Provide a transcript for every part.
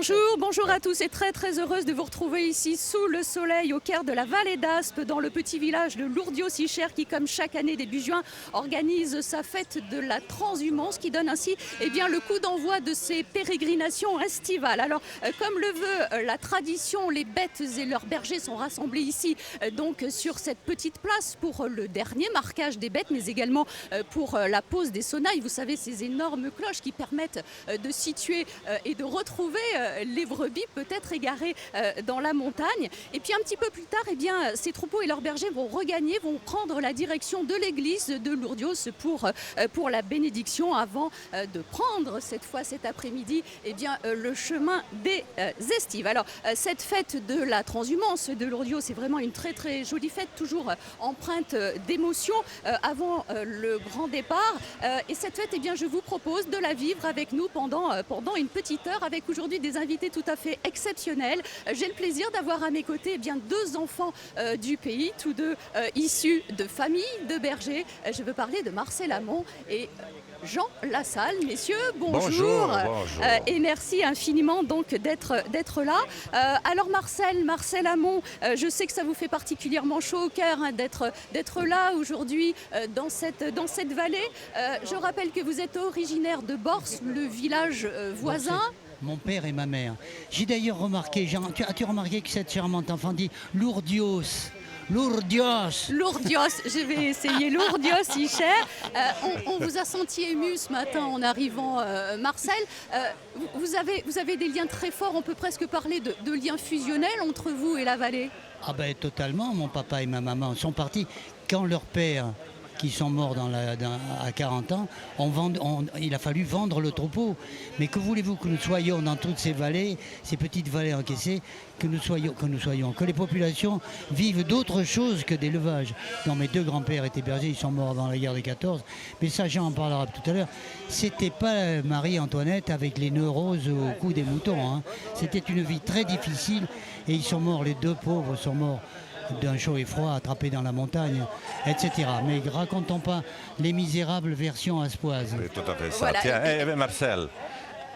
Bonjour, bonjour à tous et très heureuse de vous retrouver ici sous le soleil au cœur de la vallée d'Aspe dans le petit village de Lourdios-Icher qui comme chaque année début juin organise sa fête de la transhumance qui donne ainsi le coup d'envoi de ces pérégrinations estivales. Alors comme le veut la tradition, les bêtes et leurs bergers sont rassemblés ici donc sur cette petite place pour le dernier marquage des bêtes mais également pour la pose des sonnailles. Vous savez ces énormes cloches qui permettent de situer et de retrouver les brebis peut-être égarées dans la montagne. Et puis un petit peu plus tard, ces troupeaux et leurs bergers vont prendre la direction de l'église de Lourdios pour la bénédiction avant de prendre cette fois cet après-midi le chemin des estives. Alors cette fête de la transhumance de Lourdios, c'est vraiment une très jolie fête, toujours empreinte d'émotion avant le grand départ. Et cette fête, je vous propose de la vivre avec nous pendant une petite heure avec aujourd'hui des invités tout à fait exceptionnels. J'ai le plaisir d'avoir à mes côtés deux enfants du pays, tous deux issus de familles de bergers. Je veux parler de Marcel Amont et Jean Lassalle. Messieurs, bonjour. Bonjour. Et merci infiniment donc d'être là. Alors Marcel Amont, je sais que ça vous fait particulièrement chaud au cœur d'être là aujourd'hui dans cette vallée. Je rappelle que vous êtes originaire de Bors, le village voisin. Mon père et ma mère. J'ai d'ailleurs remarqué, Jean, as-tu remarqué que cette charmante enfant dit Lourdios? Lourdios, je vais essayer Lourdios, Icher. On vous a senti ému ce matin en arrivant, Marcel. Vous avez des liens très forts, on peut presque parler de liens fusionnels entre vous et la vallée. Ah ben totalement, mon papa et ma maman sont partis quand leur père, qui sont morts à 40 ans, il a fallu vendre le troupeau. Mais que voulez-vous que nous soyons dans toutes ces vallées, ces petites vallées encaissées, que les populations vivent d'autres choses que d'élevage. Non, mes deux grands-pères étaient bergers, ils sont morts dans la guerre de 14. Mais ça, Jean en parlera tout à l'heure. C'était pas Marie-Antoinette avec les nœuds roses au cou des moutons. Hein. C'était une vie très difficile et ils sont morts, les deux pauvres sont morts d'un chaud et froid attrapé dans la montagne, etc. Mais racontons pas les misérables versions aspoises. Oui, tout à fait ça. Voilà. Tiens, Marcel,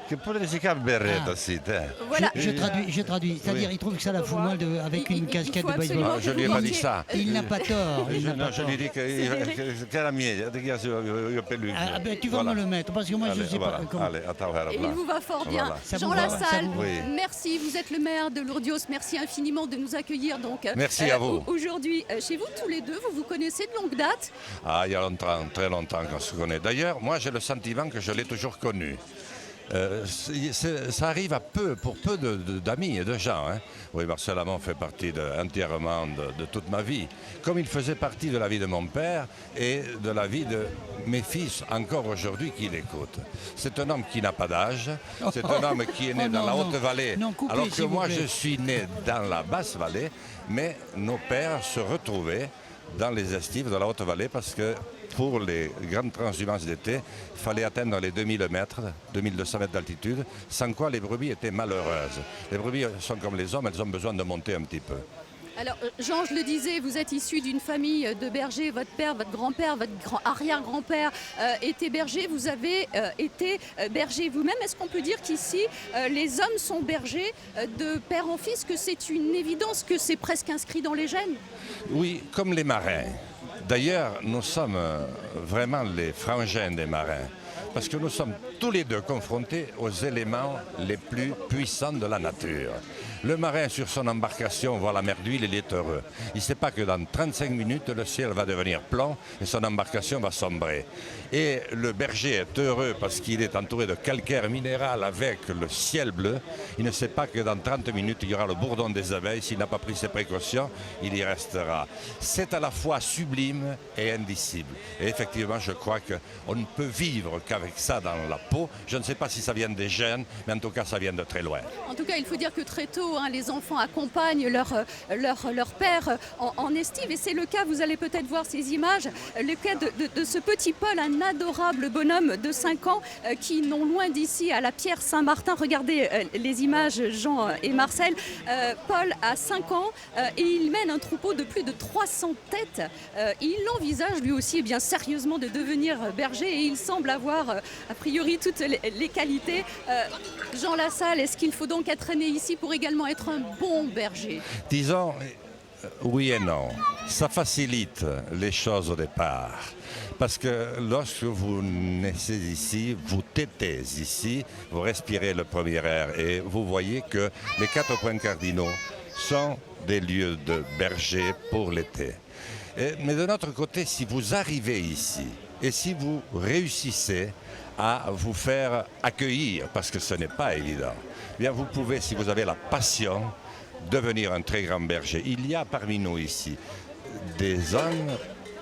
che pure si berretta aussi, Voilà. Je traduis. C'est-à-dire, Oui. il trouve que ça la fout mal avec une casquette de baseball. absolument Je lui ai pas dit ça. Il n'a pas tort. Je lui dis che era mia, io per lui. Ah ben tu vas me le mettre, parce que moi je ne sais pas comment. Allez, attends, Et il vous va fort bien. Voilà. Ça Jean vous va, Lassalle, ça vous va. Oui. merci. Vous êtes le maire de Lourdios. Merci infiniment de nous accueillir. Donc, Merci à vous. Aujourd'hui, chez vous, tous les deux, vous connaissez de longue date. Ah, il y a longtemps, très longtemps qu'on se connaît. D'ailleurs, moi j'ai le sentiment que je l'ai toujours connu. Ça arrive pour peu d'amis et de gens. Hein. Oui, Marcel Amont fait partie entièrement de toute ma vie, comme il faisait partie de la vie de mon père et de la vie de mes fils, encore aujourd'hui, qui l'écoutent. C'est un homme qui n'a pas d'âge, c'est un homme qui est né dans la Haute-Vallée, alors que moi je suis né dans la Basse-Vallée, mais nos pères se retrouvaient dans les estives de la Haute-Vallée parce que pour les grandes transhumances d'été, il fallait atteindre les 2000 mètres, 2200 mètres d'altitude, sans quoi les brebis étaient malheureuses. Les brebis sont comme les hommes, elles ont besoin de monter un petit peu. Alors, Jean, je le disais, vous êtes issu d'une famille de bergers. Votre père, votre grand-père, votre arrière-grand-père étaient bergers. Vous avez été berger vous-même. Est-ce qu'on peut dire qu'ici, les hommes sont bergers de père en fils, que c'est une évidence, que c'est presque inscrit dans les gènes? Oui, comme les marins. D'ailleurs, nous sommes vraiment les frangins des marins, parce que nous sommes tous les deux confrontés aux éléments les plus puissants de la nature. Le marin sur son embarcation voit la mer d'huile, il est heureux. Il ne sait pas que dans 35 minutes, le ciel va devenir blanc et son embarcation va sombrer. Et le berger est heureux parce qu'il est entouré de calcaire minéral avec le ciel bleu. Il ne sait pas que dans 30 minutes, il y aura le bourdon des abeilles. S'il n'a pas pris ses précautions, il y restera. C'est à la fois sublime et indicible. Et effectivement, je crois qu'on ne peut vivre qu'avec ça dans la peau. Je ne sais pas si ça vient des gènes, mais en tout cas, ça vient de très loin. En tout cas, il faut dire que très tôt, cadeaux. Les enfants accompagnent leur père en estive. Et c'est le cas, vous allez peut-être voir ces images, le cas de ce petit Paul, un adorable bonhomme de 5 ans qui, non loin d'ici, à la Pierre Saint-Martin, regardez les images, Jean et Marcel. Paul a 5 ans et il mène un troupeau de plus de 300 têtes. Il envisage lui aussi bien sérieusement de devenir berger et il semble avoir a priori toutes les qualités. Jean Lassalle, est-ce qu'il faut donc être né ici pour également être un bon berger? Disons, oui et non. Ça facilite les choses au départ. Parce que lorsque vous naissez ici, vous tétez ici, vous respirez le premier air et vous voyez que les 4 points cardinaux sont des lieux de berger pour l'été. Mais de notre côté, si vous arrivez ici et si vous réussissez à vous faire accueillir, parce que ce n'est pas évident, bien vous pouvez, si vous avez la passion, devenir un très grand berger. Il y a parmi nous ici des hommes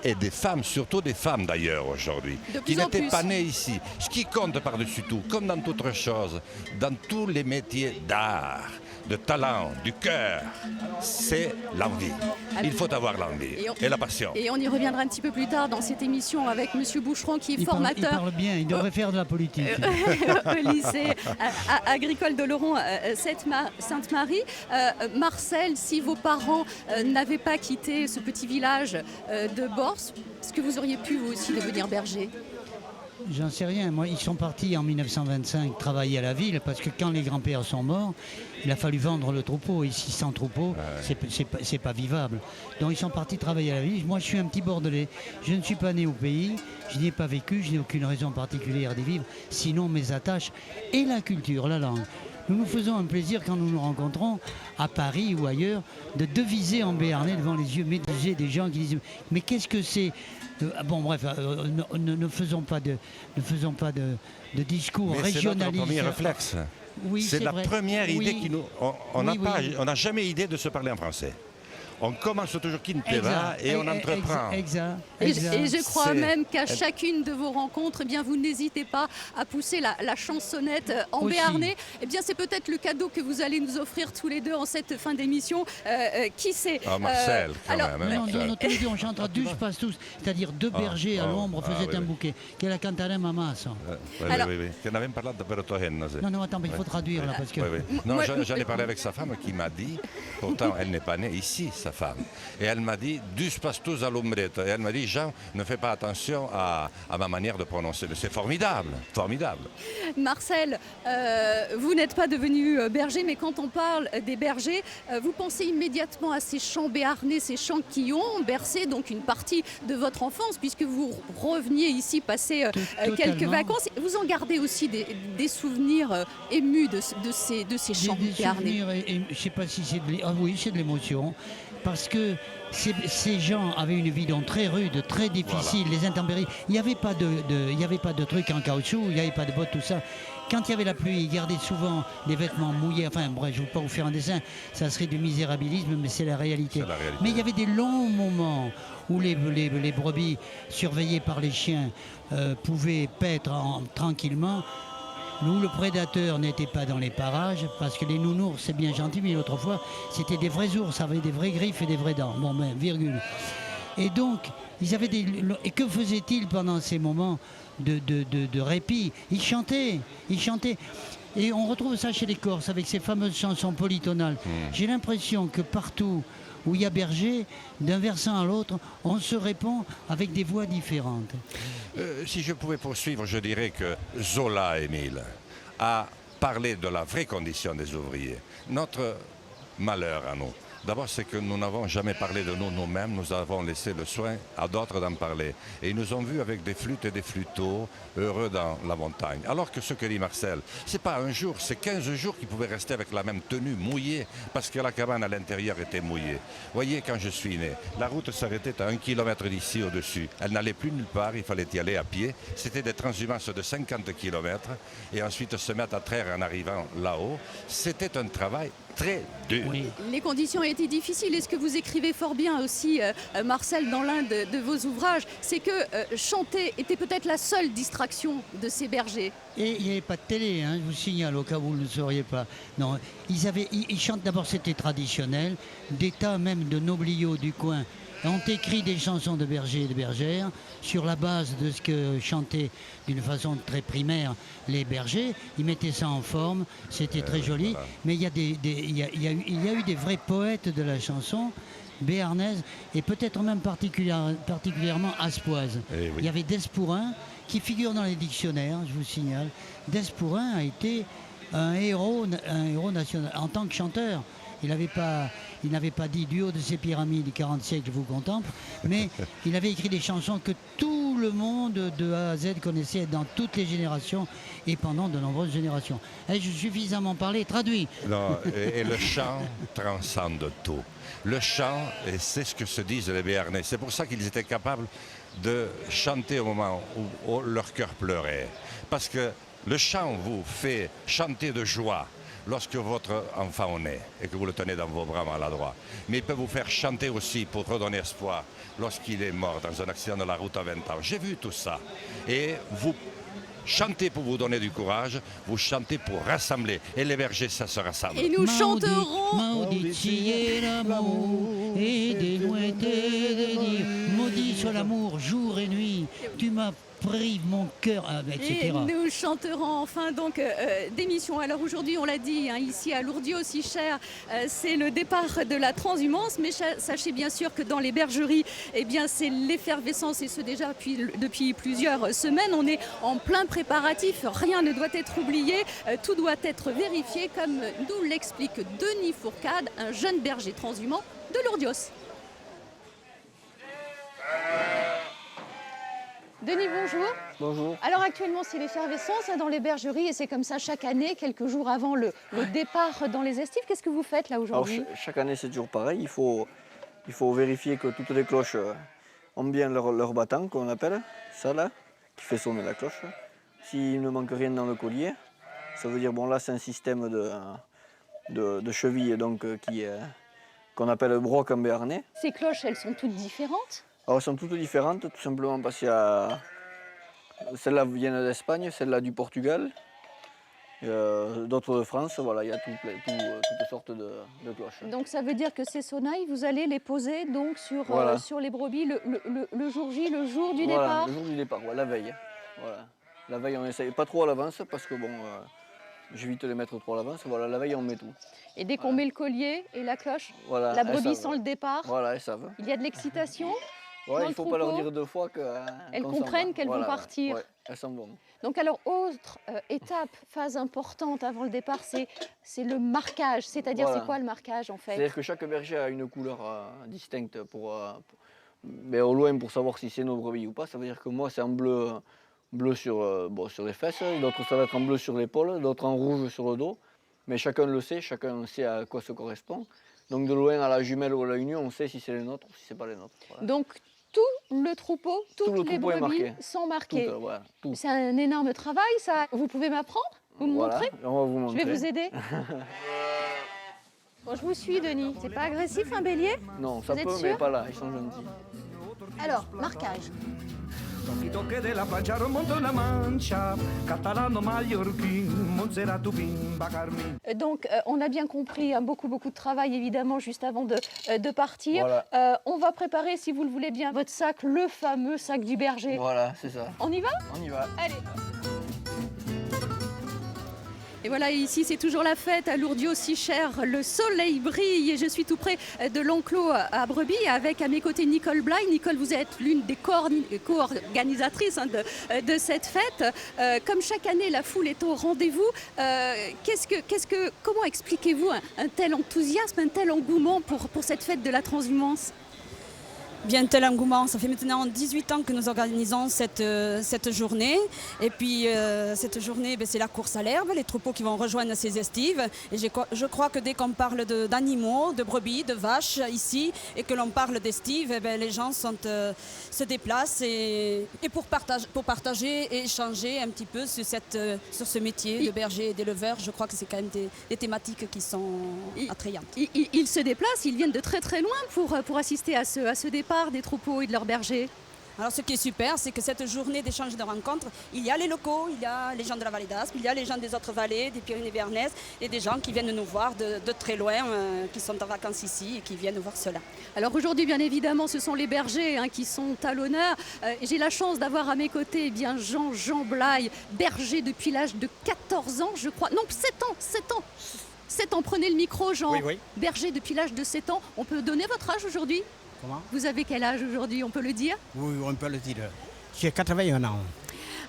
et des femmes, surtout des femmes d'ailleurs aujourd'hui, qui n'étaient pas nées ici. Ce qui compte par-dessus tout, comme dans toute chose, dans tous les métiers d'art, de talent, du cœur, c'est l'envie. Il faut avoir l'envie et la passion. Et on y reviendra un petit peu plus tard dans cette émission avec M. Boucheron qui est formateur. Il parle bien, il devrait faire de la politique. Au lycée agricole d'Oloron Sainte-Marie. Marcel, si vos parents n'avaient pas quitté ce petit village de Borse, est-ce que vous auriez pu vous aussi devenir berger? J'en sais rien. Moi, ils sont partis en 1925 travailler à la ville parce que quand les grands-pères sont morts, il a fallu vendre le troupeau. Ici, sans troupeau, c'est pas vivable. Donc, ils sont partis travailler à la ville. Moi, je suis un petit Bordelais. Je ne suis pas né au pays. Je n'y ai pas vécu. Je n'ai aucune raison particulière d'y vivre. Sinon, mes attaches et la culture, la langue. Nous nous faisons un plaisir quand nous nous rencontrons à Paris ou ailleurs de deviser en béarnais devant les yeux médusés des gens qui disent « Mais qu'est-ce que c'est ?» Bon, bref, ne faisons pas de discours régionalistes. C'est notre premier réflexe. Oui, c'est la vrai. première idée qui nous... On n'a jamais idée de se parler en français. On commence toujours Quinteva et on entreprend. Exact. Et je crois même qu'à chacune de vos rencontres, eh bien, vous n'hésitez pas à pousser la chansonnette en béarnais. Eh bien, c'est peut-être le cadeau que vous allez nous offrir tous les deux en cette fin d'émission. Qui sait? Marcel, quand même. Non, tous les deux, on chantera Douze passe tous, c'est-à-dire deux bergers à l'ombre faisaient un bouquet. Que la cantarem a massa. Oui. Tu n'avais parlé de Bertohen. Non, attends, mais il faut traduire là parce que... Non, j'en ai parlé avec sa femme qui m'a dit, pourtant elle n'est pas née ici, sa femme. Et elle m'a dit, dus pastus à l'ombrette. Et elle m'a dit, Jean, ne fais pas attention à ma manière de prononcer. C'est formidable, formidable. Marcel, vous n'êtes pas devenu berger, mais quand on parle des bergers, vous pensez immédiatement à ces chants béarnais, ces chants qui ont bercé donc une partie de votre enfance, puisque vous reveniez ici passer quelques vacances. Vous en gardez aussi des souvenirs émus de ces chants béarnais. Je ne sais pas si c'est c'est de l'émotion. Parce que ces gens avaient une vie donc très rude, très difficile, les intempéries. Il n'y avait pas de trucs en caoutchouc, il n'y avait pas de bottes, tout ça. Quand il y avait la pluie, ils gardaient souvent les vêtements mouillés. Enfin bref, je ne veux pas vous faire un dessin, ça serait du misérabilisme, mais c'est la réalité. Mais il y avait des longs moments où les brebis, surveillées par les chiens, pouvaient paître tranquillement. Nous, le prédateur n'était pas dans les parages, parce que les nounours, c'est bien gentil, mais autrefois, c'était des vrais ours, avec des vraies griffes et des vraies dents. Bon, ben, virgule. Et donc, ils avaient et que faisaient-ils pendant ces moments de répit? Ils chantaient. Et on retrouve ça chez les Corses, avec ces fameuses chansons polytonales. J'ai l'impression que partout où il y a berger, d'un versant à l'autre, on se répond avec des voix différentes. Si je pouvais poursuivre, je dirais que Zola, Émile, a parlé de la vraie condition des ouvriers. Notre malheur à nous, d'abord, c'est que nous n'avons jamais parlé de nous-mêmes, nous avons laissé le soin à d'autres d'en parler. Et ils nous ont vus avec des flûtes et des flûteaux, heureux dans la montagne. Alors que ce que dit Marcel, c'est pas un jour, c'est 15 jours qu'ils pouvaient rester avec la même tenue, mouillée, parce que la cabane à l'intérieur était mouillée. Voyez, quand je suis né, la route s'arrêtait à 1 kilomètre d'ici au-dessus. Elle n'allait plus nulle part, il fallait y aller à pied. C'était des transhumances de 50 kilomètres, et ensuite se mettre à traire en arrivant là-haut. C'était un travail très dur. Oui. Les conditions ont été difficiles et ce que vous écrivez fort bien aussi, Marcel, dans l'un de vos ouvrages, c'est que chanter était peut-être la seule distraction de ces bergers. Et il n'y avait pas de télé, hein, je vous signale, au cas où vous ne le sauriez pas. Non, ils chantent d'abord, c'était traditionnel. Des tas même de nobliaux du coin ont écrit des chansons de bergers et de bergères sur la base de ce que chantaient d'une façon très primaire les bergers. Ils mettaient ça en forme, c'était très joli. Voilà. Mais il y a eu des vrais poètes de la chanson béarnaise et peut-être même particulièrement aspoise. Eh oui. Il y avait Despourin qui figure dans les dictionnaires, je vous signale. Despourin a été un héros national en tant que chanteur. Il n'avait pas dit du haut de ces pyramides, 40 siècles vous contemple, mais il avait écrit des chansons que tout le monde de A à Z connaissait dans toutes les générations et pendant de nombreuses générations. Ai-je suffisamment parlé, traduit? Non, et le chant transcende tout. Le chant, et c'est ce que se disent les Béarnais. C'est pour ça qu'ils étaient capables de chanter au moment où leur cœur pleurait. Parce que le chant vous fait chanter de joie lorsque votre enfant naît et que vous le tenez dans vos bras maladroits. Mais il peut vous faire chanter aussi pour redonner espoir lorsqu'il est mort dans un accident de la route à 20 ans. J'ai vu tout ça. Et vous chantez pour vous donner du courage, vous chantez pour rassembler. Et les bergers, ça se rassemble. Et nous chanterons... Maudit est l'amour, et des loin te dire, maudit soit l'amour jour et nuit, tu m'as prive mon cœur, etc. Et nous chanterons enfin donc d'émission. Alors aujourd'hui, on l'a dit, hein, ici à Lourdios-Icher, c'est le départ de la transhumance, mais sachez bien sûr que dans les bergeries, eh bien, c'est l'effervescence et ce déjà depuis plusieurs semaines. On est en plein préparatif, rien ne doit être oublié, tout doit être vérifié, comme nous l'explique Denis Fourcade, un jeune berger transhumant de Lourdios. Denis, bonjour. Bonjour. Alors actuellement, c'est l'effervescence dans les bergeries et c'est comme ça chaque année, quelques jours avant le départ dans les estives. Qu'est-ce que vous faites là aujourd'hui? Alors chaque année, c'est toujours pareil. Il faut vérifier que toutes les cloches ont bien leur battant, qu'on appelle, ça là, qui fait sonner la cloche. S'il ne manque rien dans le collier, ça veut dire, bon là, c'est un système de cheville donc, qu'on appelle broc en béarnais. Ces cloches, elles sont toutes différentes? Alors, elles sont toutes différentes, tout simplement parce qu'il y a celles-là viennent d'Espagne, celles-là du Portugal, d'autres de France. Voilà, il y a toutes sortes de cloches. Donc ça veut dire que ces sonnailles, vous allez les poser donc sur, Voilà. sur les brebis le jour J, le jour du Voilà, départ? le jour du départ, ouais, la veille. Voilà. La veille, on essaye pas trop à l'avance parce que bon, j'évite de les mettre trop à l'avance. Voilà, la veille, on met tout. Et dès qu'on met le collier et la cloche, Voilà, la elles brebis savent. sent le départ, Voilà, elles savent. il y a de l'excitation. Ouais, Dans il le ne faut pas leur troupeau, dire deux fois elles qu'on s'en comprennent va. qu'elles vont Voilà, partir. ouais, elles s'en vont. Donc alors, autre étape, phase importante avant le départ, c'est le marquage. C'est-à-dire, Voilà. c'est quoi le marquage en fait? C'est-à-dire que chaque berger a une couleur distincte mais au loin pour savoir si c'est nos brebis ou pas. Ça veut dire que moi, c'est en bleu sur les fesses, d'autres ça va être en bleu sur l'épaule, d'autres en rouge sur le dos. Mais chacun le sait, chacun sait à quoi ça correspond. Donc de loin à la jumelle ou à la union, on sait si c'est les nôtres ou si c'est pas les nôtres. Voilà. Donc tout le troupeau, toutes le les troupeau est brebis marqué. sont marquées. Tout, voilà, tout. C'est un énorme travail, ça. Vous pouvez m'apprendre? Vous me Voilà, montrez? on va vous Je montrer. vais vous aider. Bon, je vous suis, Denis. C'est pas agressif, un bélier? Non, ça Vous êtes peut, sûr? mais pas là, ils sont gentils. Alors, marquage. Tocchi tocchi della faccia remonte la mancia, catalano mallorquin, Monserrato bimba carmine. Donc, on a bien compris, hein, beaucoup de travail, évidemment, juste avant de partir. Voilà. On va préparer, si vous le voulez bien, votre sac, le fameux sac du berger. Voilà, c'est ça. On y va? On y va. Allez. Et voilà, ici c'est toujours la fête à Lourdios-Icher, le soleil brille et je suis tout près de l'enclos à brebis avec à mes côtés Nicole Blay. Nicole, vous êtes l'une des co-organisatrices de cette fête. Comme chaque année, la foule est au rendez-vous. Comment expliquez-vous un tel enthousiasme, un tel engouement pour cette fête de la transhumance? Bien, tel engouement, ça fait maintenant 18 ans que nous organisons cette journée. Et puis cette journée, c'est la course à l'herbe, les troupeaux qui vont rejoindre ces estives. Et je crois que dès qu'on parle d'animaux, de brebis, de vaches ici, et que l'on parle d'estives, les gens se déplacent et pour partager et échanger un petit peu sur ce métier de berger et d'éleveur. Je crois que c'est quand même des thématiques qui sont attrayantes. Ils se déplacent, ils viennent de très très loin pour assister à ce départ des troupeaux et de leurs bergers. Alors ce qui est super, c'est que cette journée d'échange de rencontres, il y a les locaux, il y a les gens de la vallée d'Aspe, il y a les gens des autres vallées, des Pyrénées-Bernaises et des gens qui viennent nous voir de très loin, qui sont en vacances ici et qui viennent voir cela. Alors aujourd'hui, bien évidemment, ce sont les bergers qui sont à l'honneur. J'ai la chance d'avoir à mes côtés Jean Blaye, berger depuis l'âge de 14 ans, je crois. Non, 7 ans, prenez le micro, Jean. Oui. Berger depuis l'âge de 7 ans. On peut donner votre âge aujourd'hui? Comment? Vous avez quel âge aujourd'hui, on peut le dire? Oui, on peut le dire. J'ai 81 ans.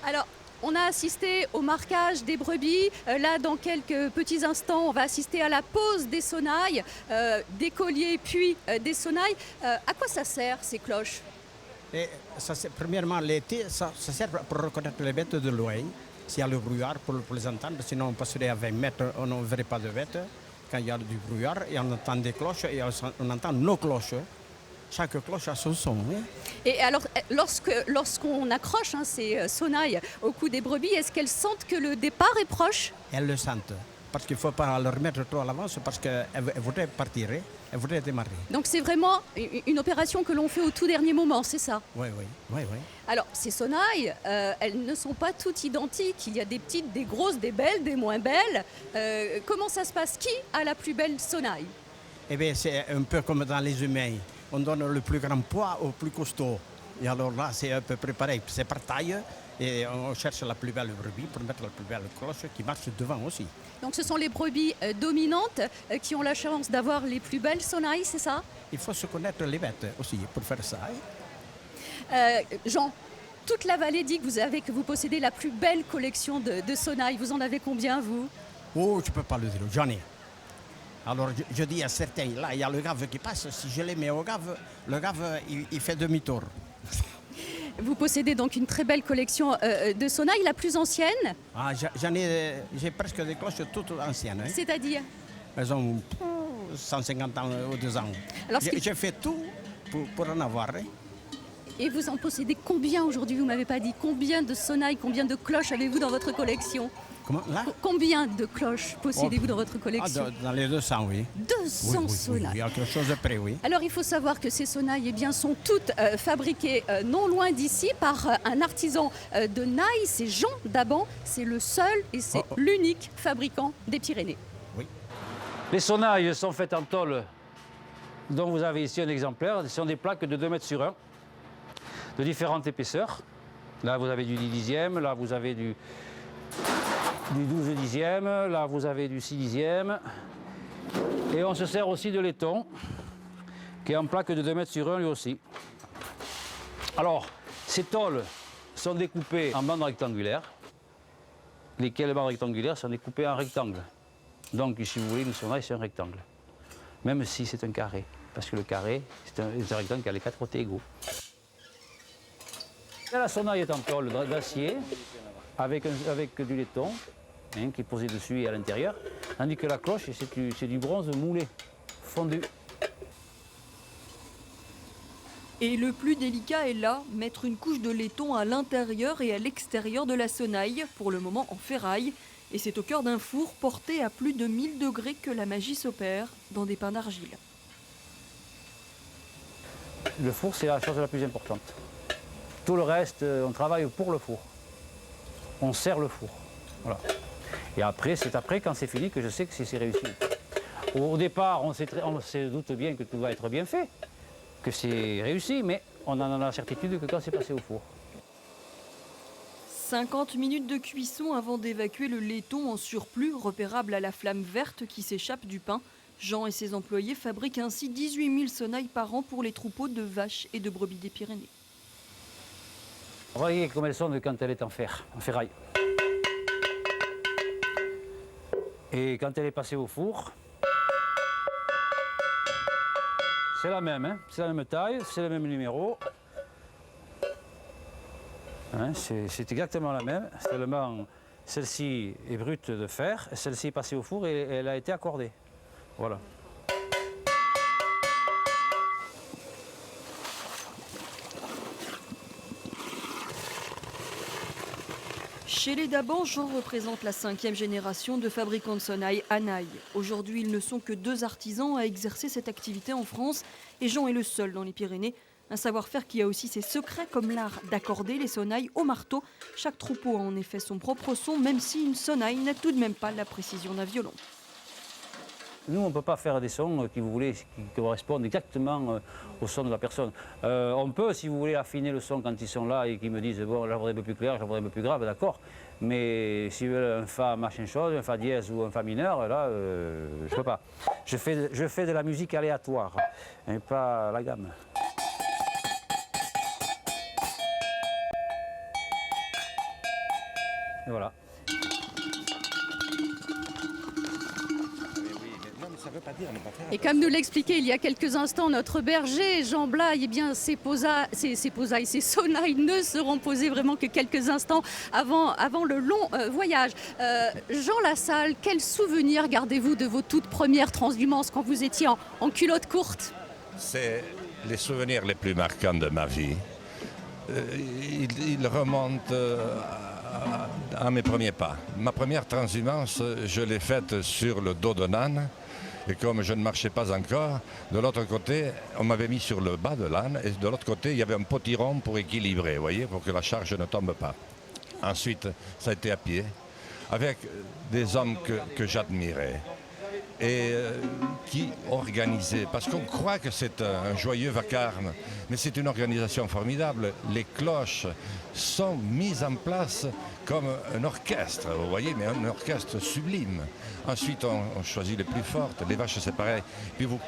Alors, on a assisté au marquage des brebis. Là, dans quelques petits instants, on va assister à la pose des sonnailles, des colliers puis des sonnailles. À quoi ça sert, ces cloches? Et ça, premièrement, l'été, ça sert pour reconnaître les bêtes de loin. S'il y a le brouillard pour les entendre, sinon on passerait à 20 mètres, on ne verrait pas de bêtes. Quand il y a du brouillard, et on entend des cloches, et on entend nos cloches. Chaque cloche a son son. Oui. Et alors, lorsqu'on accroche ces sonnailles au cou des brebis, est-ce qu'elles sentent que le départ est proche? Elles le sentent. Parce qu'il ne faut pas le remettre trop à l'avance, parce qu'elles voudraient partir, elles voudraient démarrer. Donc c'est vraiment une opération que l'on fait au tout dernier moment, c'est ça? Oui. Alors, ces sonnailles, elles ne sont pas toutes identiques. Il y a des petites, des grosses, des belles, des moins belles. Comment ça se passe? Qui a la plus belle sonnaille? Eh bien, c'est un peu comme dans les humains. On donne le plus grand poids au plus costaud. Et alors là, c'est à peu près pareil. C'est par taille. Et on cherche la plus belle brebis pour mettre la plus belle cloche qui marche devant aussi. Donc ce sont les brebis dominantes qui ont la chance d'avoir les plus belles sonnailles, c'est ça? Il faut se connaître les bêtes aussi pour faire ça. Jean, toute la vallée dit que vous possédez la plus belle collection de sonnailles. Vous en avez combien, vous? Oh, je ne peux pas le dire, j'en ai. Alors je dis à certains, là il y a le gave qui passe, si je les mets au gave, le gave il fait demi-tour. Vous possédez donc une très belle collection de sonnailles, la plus ancienne? Ah, j'ai presque des cloches toutes anciennes. Hein. C'est-à-dire? Elles ont 150 ans ou 2 ans. J'ai fait tout pour en avoir. Hein. Et vous en possédez combien aujourd'hui? Vous ne m'avez pas dit. Combien de sonnailles, combien de cloches avez-vous dans votre collection? Comment, là? Combien de cloches possédez-vous dans votre collection? Dans les 200, oui. 200 sonnailles. Oui, quelque chose de près, oui. Alors il faut savoir que ces sonnailles sont toutes fabriquées non loin d'ici par un artisan de Naï, c'est Jean Daban. C'est le seul et c'est l'unique fabricant des Pyrénées. Oui. Les sonnailles sont faites en tôle, dont vous avez ici un exemplaire. Ce sont des plaques de 2 mètres sur 1, de différentes épaisseurs. Là, vous avez du 10 dixième, là, vous avez du 12 dixième, là, vous avez du 6 dixième. Et on se sert aussi de laiton, qui est en plaque de 2 mètres sur 1 lui aussi. Alors, ces tôles sont découpées en bandes rectangulaires, lesquelles bandes rectangulaires sont découpées en rectangles. Donc, si vous voulez, une sonnaille, c'est un rectangle. Même si c'est un carré, parce que le carré, c'est un rectangle qui a les 4 côtés égaux. Là, la sonnaille est en tôle d'acier, avec du laiton, qui est posé dessus et à l'intérieur, tandis que la cloche, c'est du bronze moulé, fondu. Et le plus délicat est là, mettre une couche de laiton à l'intérieur et à l'extérieur de la sonnaille, pour le moment en ferraille. Et c'est au cœur d'un four porté à plus de 1000 degrés que la magie s'opère, dans des pains d'argile. Le four, c'est la chose la plus importante. Tout le reste, on travaille pour le four. On sert le four. Voilà. Et après, c'est après, quand c'est fini, que je sais que c'est réussi. Au départ, on se doute bien que tout va être bien fait, que c'est réussi, mais on en a la certitude que quand c'est passé au four. 50 minutes de cuisson avant d'évacuer le laiton en surplus, repérable à la flamme verte qui s'échappe du pain. Jean et ses employés fabriquent ainsi 18 000 sonnailles par an pour les troupeaux de vaches et de brebis des Pyrénées. Voyez comme elles sont quand elle est en ferraille. Et quand elle est passée au four, c'est la même, hein, c'est la même taille, c'est le même numéro. Hein, c'est exactement la même, seulement celle-ci est brute de fer, celle-ci est passée au four et elle a été accordée. Voilà. Chez les Daban, Jean représente la 5e génération de fabricants de sonnailles Anaï. Aujourd'hui, ils ne sont que 2 artisans à exercer cette activité en France et Jean est le seul dans les Pyrénées. Un savoir-faire qui a aussi ses secrets comme l'art d'accorder les sonnailles au marteau. Chaque troupeau a en effet son propre son, même si une sonnaille n'a tout de même pas la précision d'un violon. Nous, on ne peut pas faire des sons qui correspondent exactement au son de la personne. On peut, si vous voulez, affiner le son quand ils sont là et qu'ils me disent « bon, là, je voudrais un peu plus clair, je voudrais un peu plus grave », d'accord. Mais si vous voulez un fa machin chose, un fa dièse ou un fa mineur, là, je ne peux pas. Je fais de la musique aléatoire, et pas la gamme. Et voilà. Et comme nous l'expliquait il y a quelques instants notre berger Jean Blaye, eh bien ces sonnailles ne seront posées vraiment que quelques instants avant le long voyage. Jean Lassalle, quel souvenir gardez-vous de vos toutes premières transhumances quand vous étiez en culotte courte? C'est les souvenirs les plus marquants de ma vie. Ils remontent à mes premiers pas. Ma première transhumance, je l'ai faite sur le dos d'un âne. Et comme je ne marchais pas encore, de l'autre côté, on m'avait mis sur le bas de l'âne et de l'autre côté, il y avait un potiron pour équilibrer, vous voyez, pour que la charge ne tombe pas. Ensuite, ça a été à pied, avec des hommes que j'admirais et qui organisaient, parce qu'on croit que c'est un joyeux vacarme, mais c'est une organisation formidable. Les cloches sont mises en place comme un orchestre, vous voyez, mais un orchestre sublime. Ensuite, on choisit les plus fortes, les vaches c'est pareil. Puis vous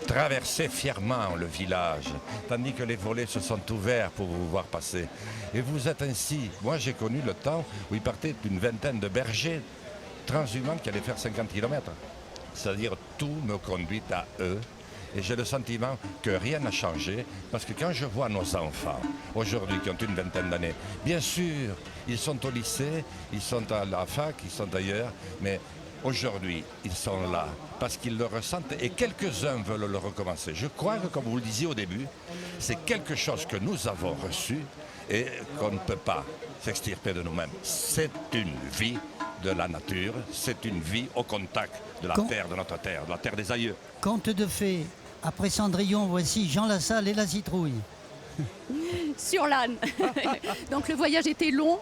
traversez fièrement le village, tandis que les volets se sont ouverts pour vous voir passer. Et vous êtes ainsi. Moi, j'ai connu le temps où il partait d'une vingtaine de bergers transhumants qui allaient faire 50 km. C'est-à-dire tout me conduit à eux. Et j'ai le sentiment que rien n'a changé, parce que quand je vois nos enfants, aujourd'hui, qui ont une vingtaine d'années, bien sûr, ils sont au lycée, ils sont à la fac, ils sont ailleurs, mais aujourd'hui, ils sont là, parce qu'ils le ressentent, et quelques-uns veulent le recommencer. Je crois que, comme vous le disiez au début, c'est quelque chose que nous avons reçu, et qu'on ne peut pas s'extirper de nous-mêmes. C'est une vie de la nature, c'est une vie au contact de la terre, de notre terre, de la terre des aïeux. Conte de fées, après Cendrillon, voici Jean Lassalle et la citrouille. Sur l'âne. Donc le voyage était long,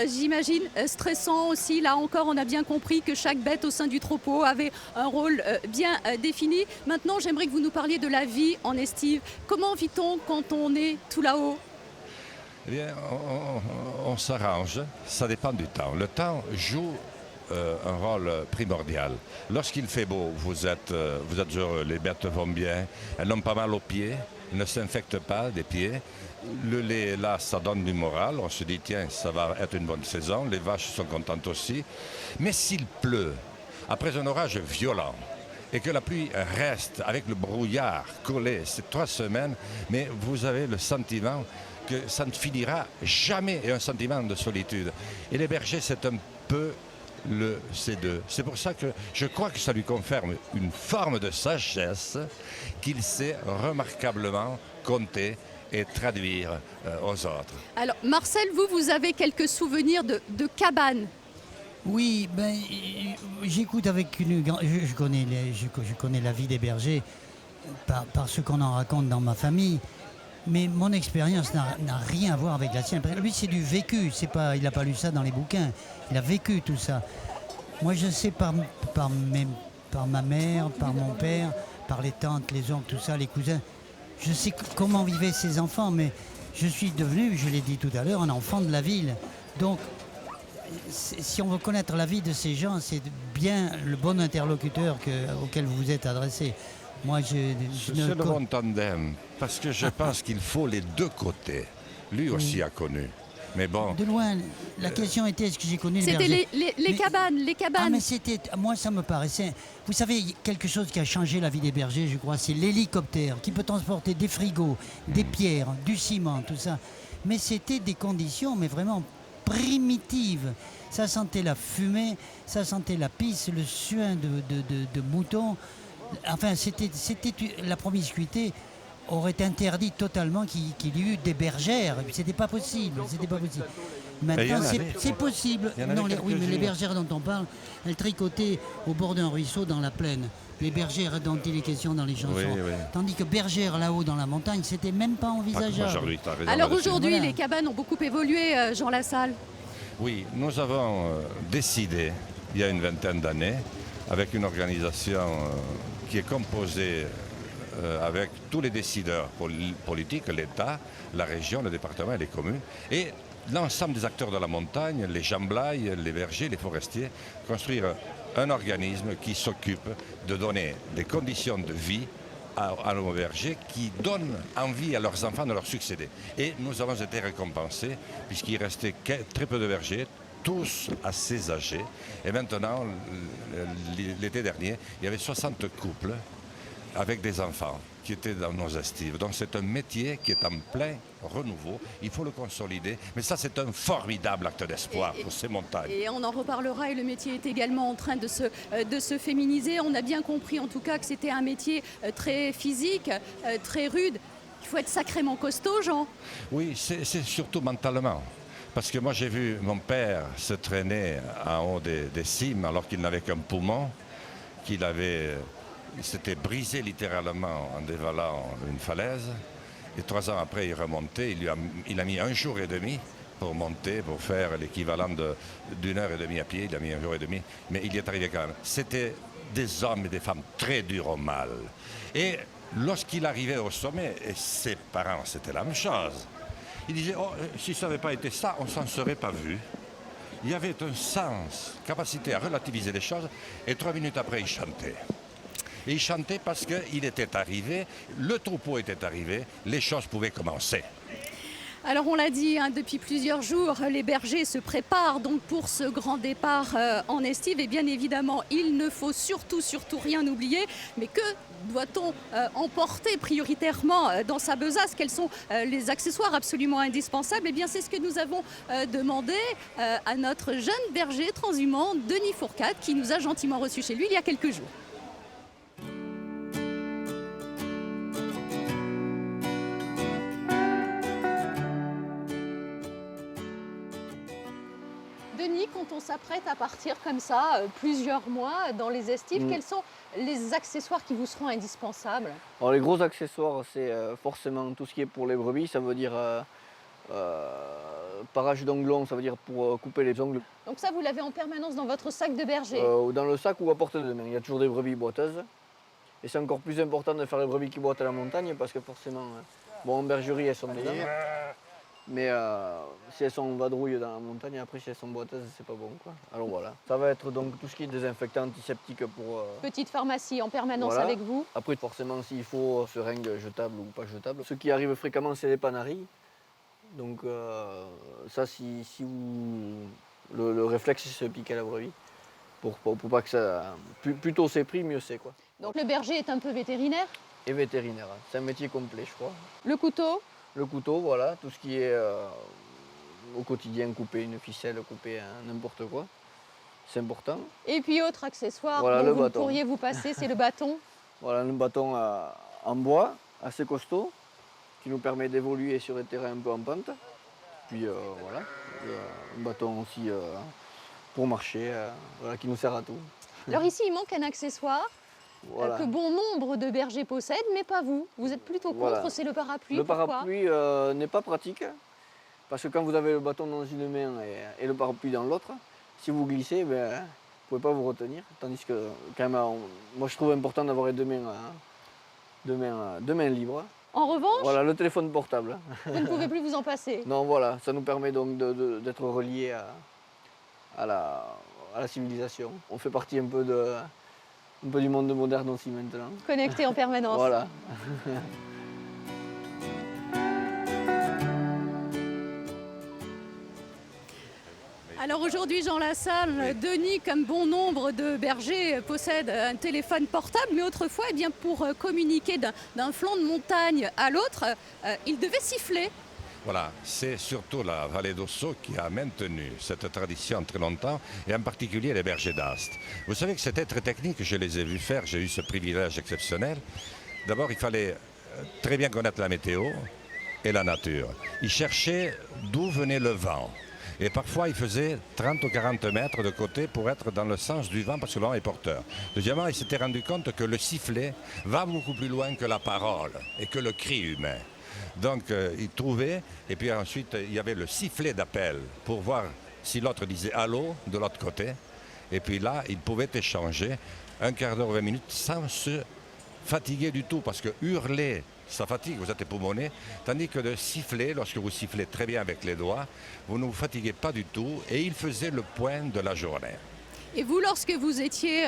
j'imagine, stressant aussi. Là encore, on a bien compris que chaque bête au sein du troupeau avait un rôle bien défini. Maintenant, j'aimerais que vous nous parliez de la vie en estive. Comment vit-on quand on est tout là-haut ? Eh bien, on s'arrange, ça dépend du temps. Le temps joue un rôle primordial. Lorsqu'il fait beau, vous êtes heureux, les bêtes vont bien, elles n'ont pas mal aux pieds, elles ne s'infectent pas des pieds. Le lait, là, ça donne du moral, on se dit, tiens, ça va être une bonne saison, les vaches sont contentes aussi. Mais s'il pleut, après un orage violent, et que la pluie reste avec le brouillard collé, c'est 3 semaines, mais vous avez le sentiment que ça ne finira jamais, et un sentiment de solitude. Et les bergers, c'est un peu le C2. C'est pour ça que je crois que ça lui confère une forme de sagesse qu'il sait remarquablement compter et traduire aux autres. Alors Marcel, vous avez quelques souvenirs de cabane? Oui, ben, j'écoute avec je connais la vie des bergers par ce qu'on en raconte dans ma famille. Mais mon expérience n'a rien à voir avec la sienne. Lui, c'est du vécu. Il n'a pas lu ça dans les bouquins. Il a vécu tout ça. Moi, je sais par ma mère, par mon père, par les tantes, les oncles, tout ça, les cousins. Je sais comment vivaient ces enfants, mais je suis devenu, je l'ai dit tout à l'heure, un enfant de la ville. Donc, si on veut connaître la vie de ces gens, c'est bien le bon interlocuteur auquel vous vous êtes adressé. Moi, c'est le bon tandem, parce que je pense qu'il faut les deux côtés. Lui aussi a connu. Mais bon, De loin, la question était est-ce que j'ai connu le C'était berger. les Mais- cabanes, les Ah, cabanes. mais c'était. Moi, ça me paraissait. Vous savez, quelque chose qui a changé la vie des bergers, je crois, c'est l'hélicoptère qui peut transporter des frigos, des pierres, du ciment, tout ça. Mais c'était des conditions, mais vraiment primitives. Ça sentait la fumée, ça sentait la pisse, le suin de mouton. Enfin, la promiscuité aurait interdit totalement qu'il y eût des bergères. C'était pas possible, c'était pas possible. il y en Maintenant, avait. c'est possible. Il y en avait Non, oui, mais les quelques-unes. bergères dont on parle, elles tricotaient au bord d'un ruisseau dans la plaine. Les bergères dont il est question dans les chansons. Oui, oui. Tandis que bergères là-haut dans la montagne, c'était même pas pas comme envisageable. aujourd'hui, tu as raison Alors là-dessus. aujourd'hui, Voilà. les cabanes ont beaucoup évolué, Jean Lassalle. Oui, nous avons décidé, il y a une vingtaine d'années, avec une organisation qui est composée avec tous les décideurs politiques, l'État, la région, le département et les communes, et l'ensemble des acteurs de la montagne, les jamblailles, les bergers, les forestiers, construire un organisme qui s'occupe de donner des conditions de vie à nos bergers qui donnent envie à leurs enfants de leur succéder. Et nous avons été récompensés puisqu'il restait très peu de bergers, tous assez âgés. Et maintenant, l'été dernier, il y avait 60 couples avec des enfants qui étaient dans nos estives. Donc c'est un métier qui est en plein renouveau. Il faut le consolider. Mais ça, c'est un formidable acte d'espoir pour ces montagnes. Et on en reparlera, et le métier est également en train de se féminiser. On a bien compris en tout cas que c'était un métier très physique, très rude. Il faut être sacrément costaud, Jean. Oui, c'est surtout mentalement. Parce que moi, j'ai vu mon père se traîner en haut des cimes alors qu'il n'avait qu'un poumon, il s'était brisé littéralement en dévalant une falaise. Et 3 ans après, il remontait. Il a mis 1 jour et demi pour monter, pour faire l'équivalent d'1 heure et demie à pied. Il a mis 1 jour et demi, mais il y est arrivé quand même. C'était des hommes et des femmes très durs au mal. Et lorsqu'il arrivait au sommet, et ses parents, c'était la même chose. Il disait, oh, si ça n'avait pas été ça, on ne s'en serait pas vu. Il y avait un sens, capacité à relativiser les choses, et 3 minutes après, il chantait. Et il chantait parce qu'il était arrivé, le troupeau était arrivé, les choses pouvaient commencer. Alors on l'a dit, depuis plusieurs jours, les bergers se préparent donc pour ce grand départ en estive. Et bien évidemment, il ne faut surtout rien oublier. Mais que doit-on emporter prioritairement dans sa besace? Quels sont les accessoires absolument indispensables? Eh bien c'est ce que nous avons demandé à notre jeune berger transhumant, Denis Fourcade, qui nous a gentiment reçus chez lui il y a quelques jours. Denis, quand on s'apprête à partir comme ça, plusieurs mois dans les estives, quels sont les accessoires qui vous seront indispensables? Alors les gros accessoires, c'est forcément tout ce qui est pour les brebis, ça veut dire parage d'onglons, ça veut dire pour couper les ongles. Donc ça, vous l'avez en permanence dans votre sac de berger? Dans le sac ou à portée de main, il y a toujours des brebis boiteuses. Et c'est encore plus important de faire les brebis qui boitent à la montagne parce que forcément, bon, en bergerie, elles sont bien. Mais si elles sont vadrouilles dans la montagne, après si elles sont boiteuses, c'est pas bon, quoi. Alors voilà. Ça va être donc tout ce qui est désinfectant antiseptique pour... Petite pharmacie en permanence voilà. avec vous? Après forcément s'il faut seringue jetable ou pas jetable. Ce qui arrive fréquemment c'est les panaries. Donc ça si vous... Le réflexe c'est se piquer à la brebis. Pour pas que ça... Plus tôt c'est pris, mieux c'est, quoi. Donc le berger est un peu vétérinaire? Et vétérinaire, c'est un métier complet je crois. Le couteau? Le couteau, voilà, tout ce qui est au quotidien, couper une ficelle, couper n'importe quoi, c'est important. Et puis autre accessoire voilà, dont le vous bâton. pourriez vous passer, c'est le bâton. Voilà, un bâton en bois, assez costaud, qui nous permet d'évoluer sur des terrains un peu en pente. Puis voilà, un bâton aussi pour marcher, voilà, qui nous sert à tout. Alors ici, il manque un accessoire. Voilà. Que bon nombre de bergers possèdent, mais pas vous. Vous êtes plutôt contre, Voilà. c'est le parapluie. Le Pourquoi? parapluie n'est pas pratique, parce que quand vous avez le bâton dans une main et le parapluie dans l'autre, si vous glissez, ben, vous ne pouvez pas vous retenir. Tandis que quand même, moi je trouve important d'avoir les deux mains libres. En revanche, Voilà, le téléphone portable. vous ne pouvez plus vous en passer. Non, voilà, ça nous permet donc d'être reliés à la civilisation. On fait partie un peu du monde moderne aussi maintenant. Connecté en permanence. Voilà. Alors aujourd'hui, Jean Lassalle, Denis, comme bon nombre de bergers, possède un téléphone portable, mais autrefois, eh bien, pour communiquer d'un flanc de montagne à l'autre, il devait siffler. Voilà, c'est surtout la vallée d'Ossau qui a maintenu cette tradition très longtemps, et en particulier les bergers d'Ast. Vous savez que c'était très technique, je les ai vus faire, j'ai eu ce privilège exceptionnel. D'abord, il fallait très bien connaître la météo et la nature. Ils cherchaient d'où venait le vent. Et parfois, ils faisaient 30 ou 40 mètres de côté pour être dans le sens du vent, parce que le vent est porteur. Deuxièmement, ils s'étaient rendus compte que le sifflet va beaucoup plus loin que la parole et que le cri humain. Donc, ils trouvaient, et puis ensuite, il y avait le sifflet d'appel pour voir si l'autre disait « allô » de l'autre côté. Et puis là, ils pouvaient échanger un quart d'heure, 20 minutes, sans se fatiguer du tout, parce que hurler, ça fatigue, vous êtes époumoné, tandis que de siffler, lorsque vous sifflez très bien avec les doigts, vous ne vous fatiguez pas du tout, et ils faisaient le point de la journée. Et vous, lorsque vous étiez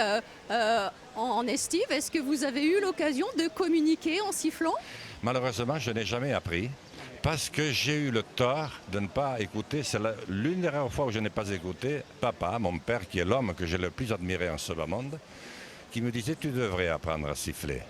en estive, est-ce que vous avez eu l'occasion de communiquer en sifflant ? Malheureusement, je n'ai jamais appris parce que j'ai eu le tort de ne pas écouter. C'est l'une des rares fois où je n'ai pas écouté papa, mon père, qui est l'homme que j'ai le plus admiré en ce monde, qui me disait « tu devrais apprendre à siffler ».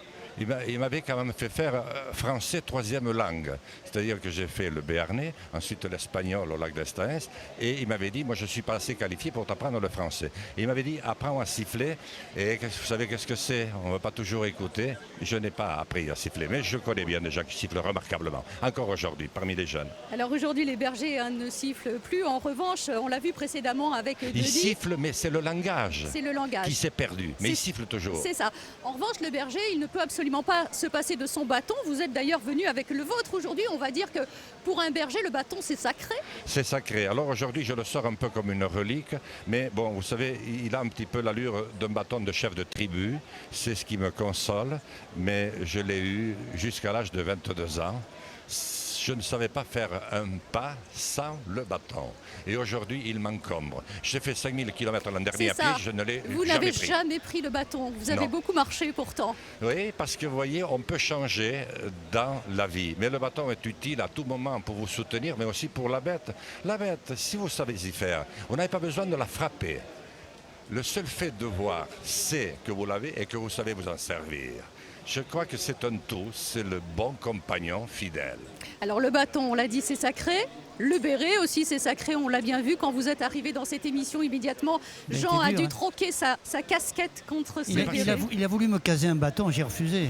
Il m'avait quand même fait faire français troisième langue. C'est-à-dire que j'ai fait le béarnais, ensuite l'espagnol au lac d'Estaing, et il m'avait dit, moi je ne suis pas assez qualifié pour t'apprendre le français. Et il m'avait dit, apprends à siffler, et vous savez qu'est-ce que c'est? On ne veut pas toujours écouter. Je n'ai pas appris à siffler, mais je connais bien des gens qui sifflent remarquablement, encore aujourd'hui, parmi les jeunes. Alors aujourd'hui, les bergers ne sifflent plus. En revanche, on l'a vu précédemment avec Denis. Ils sifflent, mais c'est le langage. C'est le langage qui s'est perdu, mais ils sifflent toujours. C'est ça. En revanche, le berger, il ne peut absolument pas se passer de son bâton. Vous êtes d'ailleurs venu avec le vôtre aujourd'hui. On va dire que pour un berger, le bâton, c'est sacré. C'est sacré. Alors aujourd'hui, je le sors un peu comme une relique. Mais bon, vous savez, il a un petit peu l'allure d'un bâton de chef de tribu. C'est ce qui me console. Mais je l'ai eu jusqu'à l'âge de 22 ans. Je ne savais pas faire un pas sans le bâton. Et aujourd'hui, il m'encombre. J'ai fait 5000 km l'an dernier à pied, je ne l'ai jamais pris. Vous n'avez jamais pris le bâton. Vous avez beaucoup marché pourtant. Oui, parce que vous voyez, on peut changer dans la vie. Mais le bâton est utile à tout moment pour vous soutenir, mais aussi pour la bête. La bête, si vous savez y faire, vous n'avez pas besoin de la frapper. Le seul fait de voir, c'est que vous l'avez et que vous savez vous en servir. Je crois que c'est un tout, c'est le bon compagnon fidèle. Alors le bâton, on l'a dit, c'est sacré. Le béret aussi, c'est sacré, on l'a bien vu. Quand vous êtes arrivé dans cette émission, immédiatement, Jean a dû troquer sa casquette contre ce béret. Il a voulu me caser un bâton, j'ai refusé.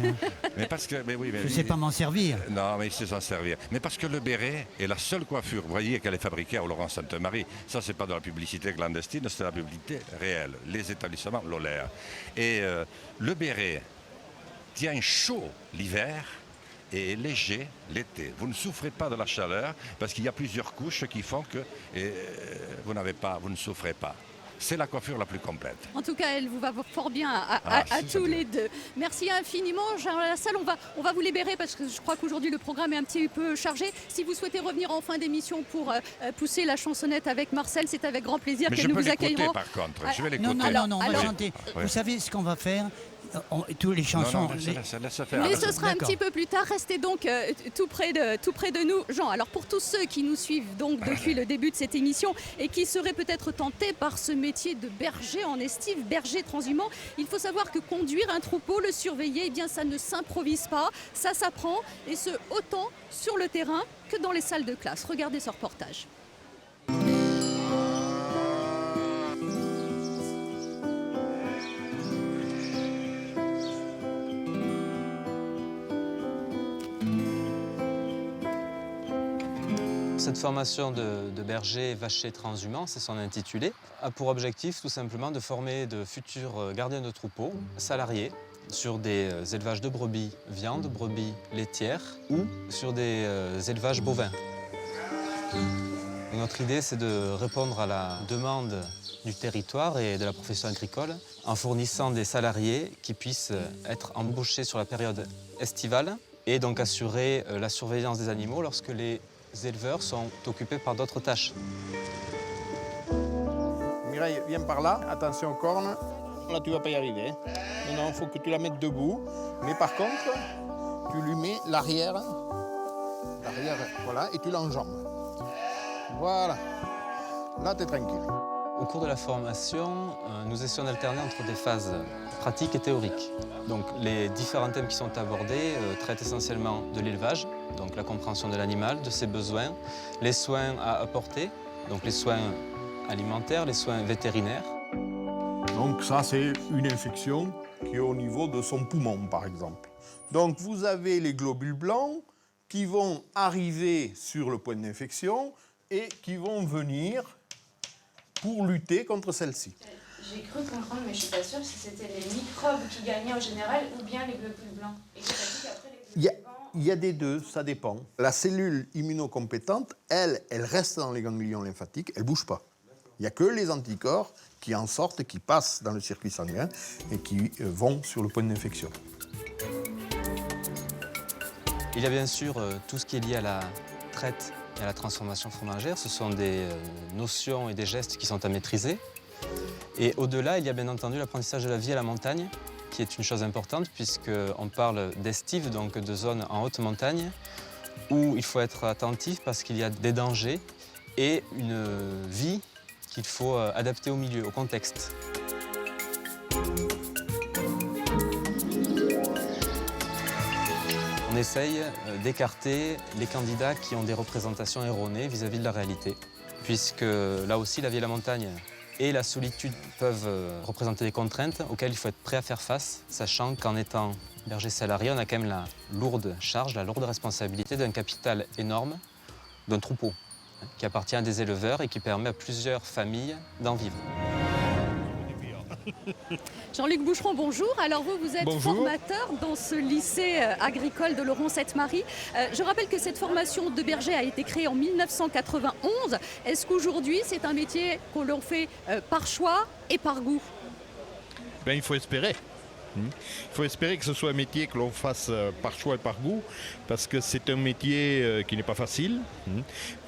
Mais parce que, je ne sais pas m'en servir. Non, mais il sait s'en servir. Mais parce que le béret est la seule coiffure. Vous voyez qu'elle est fabriquée à Oloron-Sainte-Marie. Ça, c'est pas de la publicité clandestine, c'est de la publicité réelle. Les établissements Lolaire. Et le béret tient chaud l'hiver et léger l'été. Vous ne souffrez pas de la chaleur parce qu'il y a plusieurs couches qui font que vous ne souffrez pas. C'est la coiffure la plus complète. En tout cas, elle vous va fort bien à tous les deux. Merci infiniment, Jean Lassalle. On va vous libérer parce que je crois qu'aujourd'hui le programme est un petit peu chargé. Si vous souhaitez revenir en fin d'émission pour pousser la chansonnette avec Marcel, c'est avec grand plaisir que nous vous accueillerons. Par contre, je vais l'écouter. Non, on va chanter. Vous savez ce qu'on va faire? Toutes les chansons. Mais ce sera un petit peu plus tard. Restez donc tout près de nous, Jean. Alors pour tous ceux qui nous suivent donc depuis le début de cette émission et qui seraient peut-être tentés par ce métier de berger en estive, berger transhumant, il faut savoir que conduire un troupeau, le surveiller, eh bien ça ne s'improvise pas, ça s'apprend, et ce autant sur le terrain que dans les salles de classe. Regardez ce reportage. Cette formation de berger vacher transhumant, c'est son intitulé, a pour objectif tout simplement de former de futurs gardiens de troupeaux salariés sur des élevages de brebis viande, brebis laitières ou sur des élevages bovins. Notre idée, c'est de répondre à la demande du territoire et de la profession agricole en fournissant des salariés qui puissent être embauchés sur la période estivale et donc assurer la surveillance des animaux lorsque les éleveurs sont occupés par d'autres tâches. Mireille, viens par là. Attention aux cornes. Là, tu ne vas pas y arriver. Non, il faut que tu la mettes debout. Mais par contre, tu lui mets l'arrière. L'arrière, voilà, et tu l'enjambes. Voilà. là tu es tranquille. Au cours de la formation, nous essayons d'alterner entre des phases pratiques et théoriques. Donc les différents thèmes qui sont abordés traitent essentiellement de l'élevage, donc la compréhension de l'animal, de ses besoins, les soins à apporter, donc les soins alimentaires, les soins vétérinaires. Donc ça c'est une infection qui est au niveau de son poumon par exemple. Donc vous avez les globules blancs qui vont arriver sur le point d'infection et qui vont venir pour lutter contre celle-ci. J'ai cru comprendre, mais je ne suis pas sûre si c'était les microbes qui gagnaient en général ou bien les globules blancs. Et après, les globules blancs... Il y a des deux, ça dépend. La cellule immunocompétente, elle reste dans les ganglions lymphatiques, elle ne bouge pas. Il n'y a que les anticorps qui en sortent, qui passent dans le circuit sanguin et qui vont sur le point d'infection. Il y a bien sûr tout ce qui est lié à la traite et à la transformation fromagère. Ce sont des notions et des gestes qui sont à maîtriser. Et au-delà, il y a bien entendu l'apprentissage de la vie à la montagne, qui est une chose importante puisqu'on parle d'estives, donc de zones en haute montagne, où il faut être attentif parce qu'il y a des dangers et une vie qu'il faut adapter au milieu, au contexte. On essaye d'écarter les candidats qui ont des représentations erronées vis-à-vis de la réalité, puisque là aussi, la vie à la montagne et la solitude peuvent représenter des contraintes auxquelles il faut être prêt à faire face, sachant qu'en étant berger salarié, on a quand même la lourde charge, la lourde responsabilité d'un capital énorme, d'un troupeau, qui appartient à des éleveurs et qui permet à plusieurs familles d'en vivre. Jean-Luc Boucheron, bonjour. Alors vous êtes formateur dans ce lycée agricole de Laurent-Sainte-Marie. Je rappelle que cette formation de berger a été créée en 1991. Est-ce qu'aujourd'hui c'est un métier qu'on l'on fait par choix et par goût? Il faut espérer. Il faut espérer que ce soit un métier que l'on fasse par choix et par goût, parce que c'est un métier qui n'est pas facile.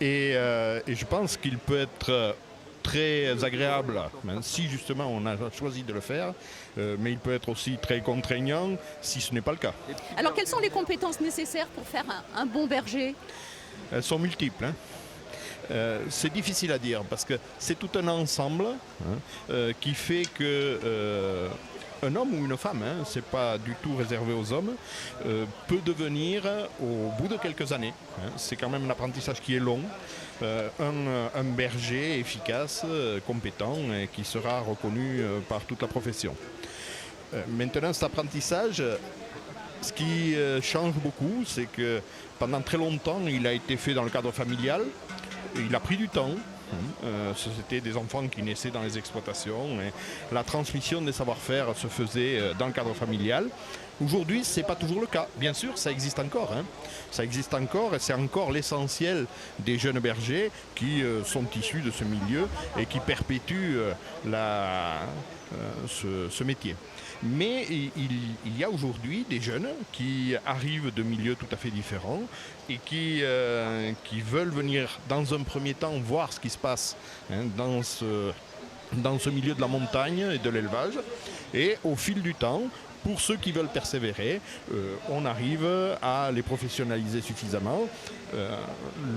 Et je pense qu'il peut être très agréable, si justement on a choisi de le faire, mais il peut être aussi très contraignant si ce n'est pas le cas. Alors quelles sont les compétences nécessaires pour faire un bon berger? Elles sont multiples. C'est difficile à dire parce que c'est tout un ensemble qui fait que un homme ou une femme, c'est pas du tout réservé aux hommes, peut devenir au bout de quelques années, c'est quand même un apprentissage qui est long, un berger efficace, compétent et qui sera reconnu par toute la profession. Maintenant, cet apprentissage, ce qui change beaucoup, c'est que pendant très longtemps, il a été fait dans le cadre familial, il a pris du temps. C'était des enfants qui naissaient dans les exploitations et la transmission des savoir-faire se faisait dans le cadre familial. Aujourd'hui, ce n'est pas toujours le cas. Bien sûr, ça existe encore. Ça existe encore et c'est encore l'essentiel des jeunes bergers qui sont issus de ce milieu et qui perpétuent ce métier. Mais il y a aujourd'hui des jeunes qui arrivent de milieux tout à fait différents et qui veulent venir dans un premier temps voir ce qui se passe dans ce milieu de la montagne et de l'élevage. Et au fil du temps, pour ceux qui veulent persévérer, on arrive à les professionnaliser suffisamment.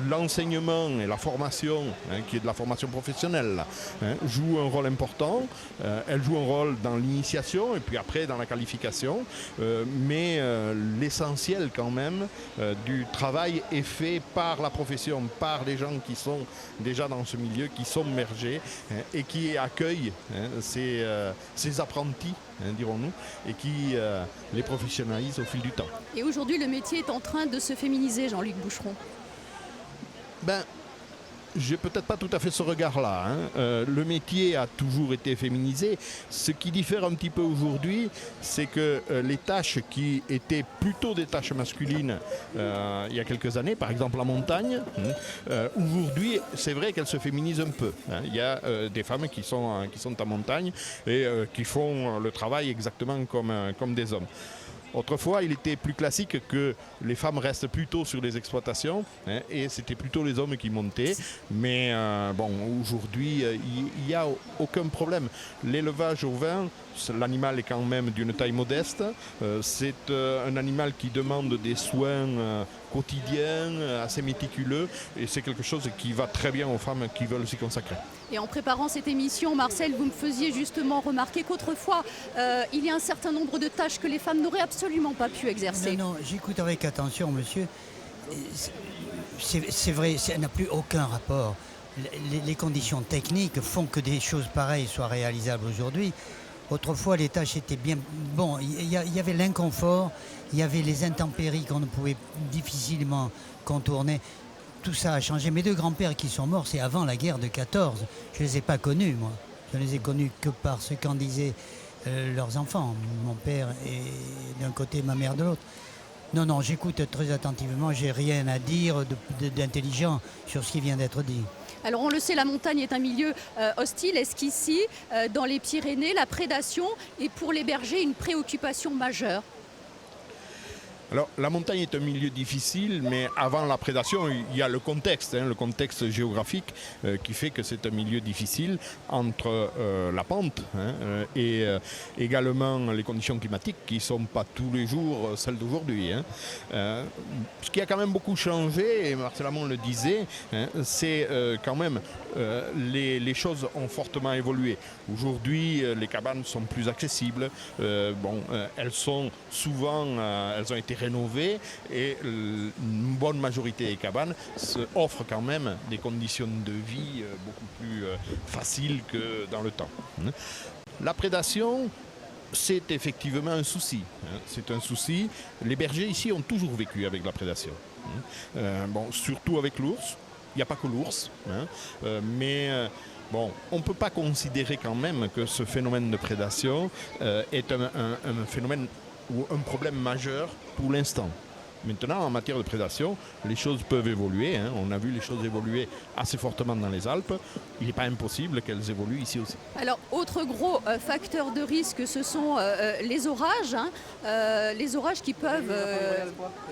L'enseignement et la formation, qui est de la formation professionnelle, joue un rôle important. Elle joue un rôle dans l'initiation et puis après dans la qualification. Mais l'essentiel quand même du travail est fait par la profession, par les gens qui sont déjà dans ce milieu, qui sont bergers et qui accueillent ces apprentis, dirons-nous, et qui les professionnalisent au fil du temps. Et aujourd'hui, le métier est en train de se féminiser, Jean-Luc Boucheron. J'ai peut-être pas tout à fait ce regard-là. Le métier a toujours été féminisé. Ce qui diffère un petit peu aujourd'hui, c'est que les tâches qui étaient plutôt des tâches masculines il y a quelques années, par exemple la montagne, aujourd'hui, c'est vrai qu'elles se féminisent un peu. Il y a des femmes qui sont en montagne et qui font le travail exactement comme des hommes. Autrefois, il était plus classique que les femmes restent plutôt sur les exploitations et c'était plutôt les hommes qui montaient. Mais aujourd'hui, il n'y a aucun problème. L'élevage au vin, l'animal est quand même d'une taille modeste. C'est un animal qui demande des soins quotidien, assez méticuleux, et c'est quelque chose qui va très bien aux femmes qui veulent s'y consacrer. Et en préparant cette émission, Marcel, vous me faisiez justement remarquer qu'autrefois, il y a un certain nombre de tâches que les femmes n'auraient absolument pas pu exercer. Non, j'écoute avec attention, monsieur. C'est vrai, ça n'a plus aucun rapport. Les conditions techniques font que des choses pareilles soient réalisables aujourd'hui. Autrefois, les tâches étaient bien... Bon, il y avait l'inconfort, il y avait les intempéries qu'on ne pouvait difficilement contourner. Tout ça a changé. Mes deux grands-pères qui sont morts, c'est avant la guerre de 14. Je ne les ai pas connus, moi. Je ne les ai connus que par ce qu'en disaient leurs enfants. Mon père est d'un côté, ma mère de l'autre. Non, j'écoute très attentivement. J'ai rien à dire d'intelligent sur ce qui vient d'être dit. Alors on le sait, la montagne est un milieu hostile. Est-ce qu'ici, dans les Pyrénées, la prédation est pour les bergers une préoccupation majeure ? Alors, la montagne est un milieu difficile, mais avant la prédation, il y a le contexte géographique qui fait que c'est un milieu difficile entre la pente et également les conditions climatiques qui ne sont pas tous les jours celles d'aujourd'hui. Ce qui a quand même beaucoup changé, et Marcel Amont le disait, c'est quand même les choses ont fortement évolué. Aujourd'hui, les cabanes sont plus accessibles. Elles sont souvent, elles ont été rénovées et une bonne majorité des cabanes offrent quand même des conditions de vie beaucoup plus faciles que dans le temps. La prédation, c'est effectivement un souci. C'est un souci. Les bergers ici ont toujours vécu avec la prédation. Surtout avec l'ours. Il n'y a pas que l'ours, mais on ne peut pas considérer quand même que ce phénomène de prédation est un phénomène ou un problème majeur pour l'instant. Maintenant, en matière de prédation, les choses peuvent évoluer. On a vu les choses évoluer assez fortement dans les Alpes. Il n'est pas impossible qu'elles évoluent ici aussi. Alors, autre gros facteur de risque, ce sont les orages. Les orages qui peuvent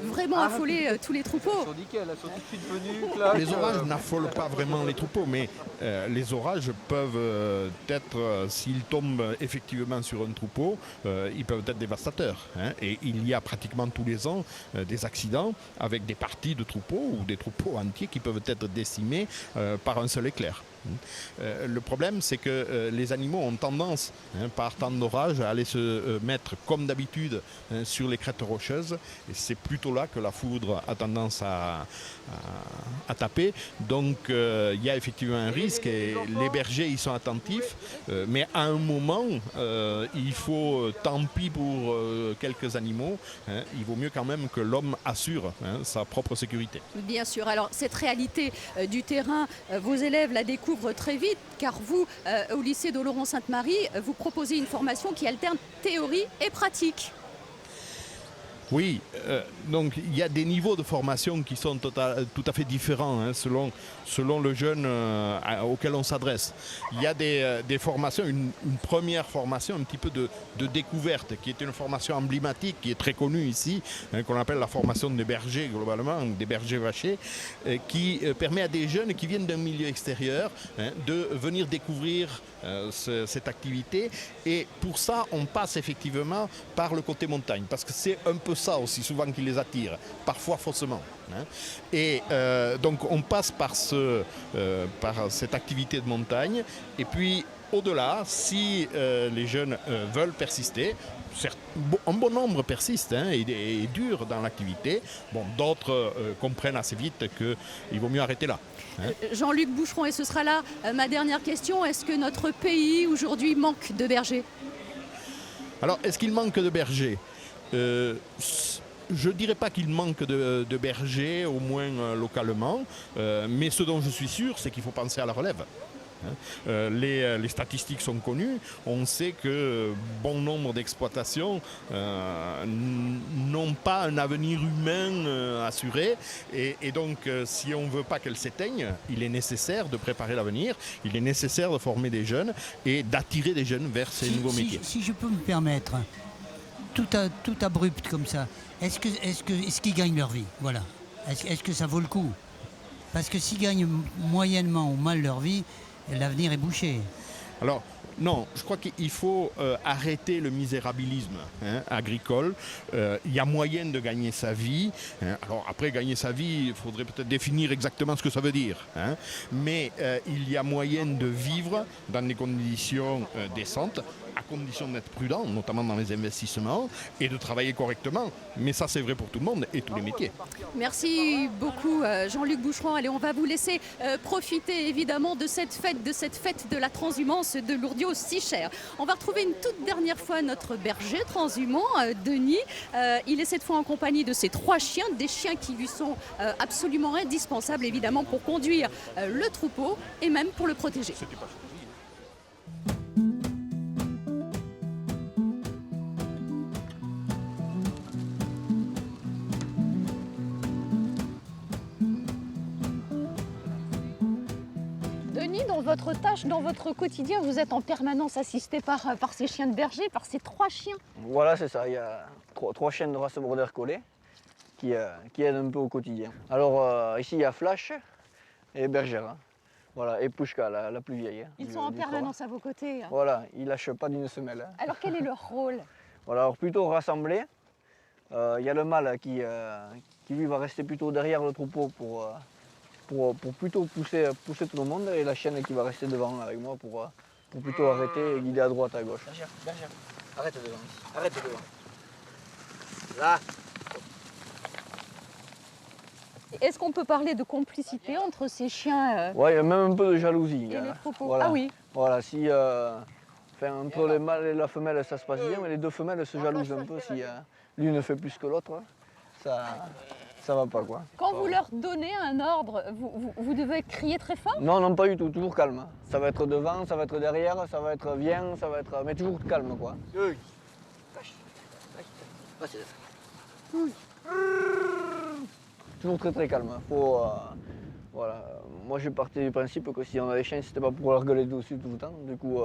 vraiment affoler tous les troupeaux. Les orages n'affolent pas vraiment les troupeaux, mais les orages peuvent être, s'ils tombent effectivement sur un troupeau, ils peuvent être dévastateurs. Et il y a pratiquement tous les ans des accidents avec des parties de troupeaux ou des troupeaux entiers qui peuvent être décimés par un seul éclair. Le problème, c'est que les animaux ont tendance, par temps d'orage, à aller se mettre comme d'habitude sur les crêtes rocheuses. Et c'est plutôt là que la foudre a tendance à taper. Donc il y a effectivement un risque et les bergers y sont attentifs. Mais à un moment, il faut, tant pis pour quelques animaux, il vaut mieux quand même que l'homme assure sa propre sécurité. Bien sûr. Alors cette réalité du terrain, vos élèves la découvrent très vite, car vous, au lycée d'Oloron-Sainte-Marie, vous proposez une formation qui alterne théorie et pratique. Oui, donc il y a des niveaux de formation qui sont tout à fait différents selon le jeune auquel on s'adresse. Il y a des formations, une première formation un petit peu de découverte, qui est une formation emblématique, qui est très connue ici, qu'on appelle la formation des bergers globalement, des bergers vachers, qui permet à des jeunes qui viennent d'un milieu extérieur de venir découvrir cette activité. Et pour ça, on passe effectivement par le côté montagne, parce que c'est un peu ça aussi souvent qui les attire, parfois faussement. Et donc on passe par cette activité de montagne, et puis au-delà, si les jeunes veulent persister, un bon nombre persistent et durent dans l'activité. D'autres comprennent assez vite qu'il vaut mieux arrêter là. Jean-Luc Boucheron, et ce sera là ma dernière question, est-ce que notre pays aujourd'hui manque de bergers ? Alors, est-ce qu'il manque de bergers ? Je ne dirais pas qu'il manque de bergers, au moins localement, mais ce dont je suis sûr, c'est qu'il faut penser à la relève. Les statistiques sont connues. On sait que bon nombre d'exploitations n'ont pas un avenir humain assuré, et donc si on ne veut pas qu'elles s'éteignent, il est nécessaire de préparer l'avenir, il est nécessaire de former des jeunes et d'attirer des jeunes vers ces nouveaux métiers. Si je peux me permettre, tout abrupt comme ça, est-ce qu'ils gagnent leur vie ? Voilà. Est-ce que ça vaut le coup ? Parce que s'ils gagnent moyennement ou mal leur vie, l'avenir est bouché. Alors, Non, je crois qu'il faut arrêter le misérabilisme agricole. Il y a moyen de gagner sa vie. Alors après, gagner sa vie, il faudrait peut-être définir exactement ce que ça veut dire. Mais il y a moyen de vivre dans des conditions décentes, à condition d'être prudent, notamment dans les investissements, et de travailler correctement. Mais ça, c'est vrai pour tout le monde et tous les métiers. Merci beaucoup Jean-Luc Boucheron. Allez, on va vous laisser profiter évidemment de cette fête de la transhumance de Lourdios-Sichères. On va retrouver une toute dernière fois notre berger transhumant, Denis. Il est cette fois en compagnie de ses 3 chiens, des chiens qui lui sont absolument indispensables évidemment pour conduire le troupeau et même pour le protéger. Denis, dans votre tâche, dans votre quotidien, vous êtes en permanence assisté par ces chiens de berger, par ces 3 chiens. Voilà, c'est ça. Il y a 3 chiens de race border collée qui aident un peu au quotidien. Alors ici, il y a Flash et Bergère. Voilà, et Pouchka, la plus vieille. Ils sont en permanence à vos côtés. Voilà, ils ne lâchent pas d'une semelle. Alors quel est leur rôle? Voilà, alors plutôt rassemblés. Il y a le mâle qui lui va rester plutôt derrière le troupeau pour plutôt pousser tout le monde, et la chienne qui va rester devant avec moi pour plutôt arrêter et guider à droite, à gauche. Bergère, arrête devant. Arrête devant. Là. Est-ce qu'on peut parler de complicité entre ces chiens Ouais, il y a même un peu de jalousie. et les troupeaux? Voilà. Ah oui. Voilà, si entre le mâle et la femelle ça se passe bien, mais les 2 femelles se jalousent un peu si l'une fait plus que l'autre, ça va pas quoi. Quand vous leur donnez un ordre, vous devez crier très fort? Non, pas du tout, toujours calme. Ça va être devant, ça va être derrière, ça va être viens, ça va être... mais toujours calme quoi. Toujours très calme. Voilà. Moi je partais du principe que si on a des chiens, c'était pas pour leur gueuler dessus tout le temps. Du coup,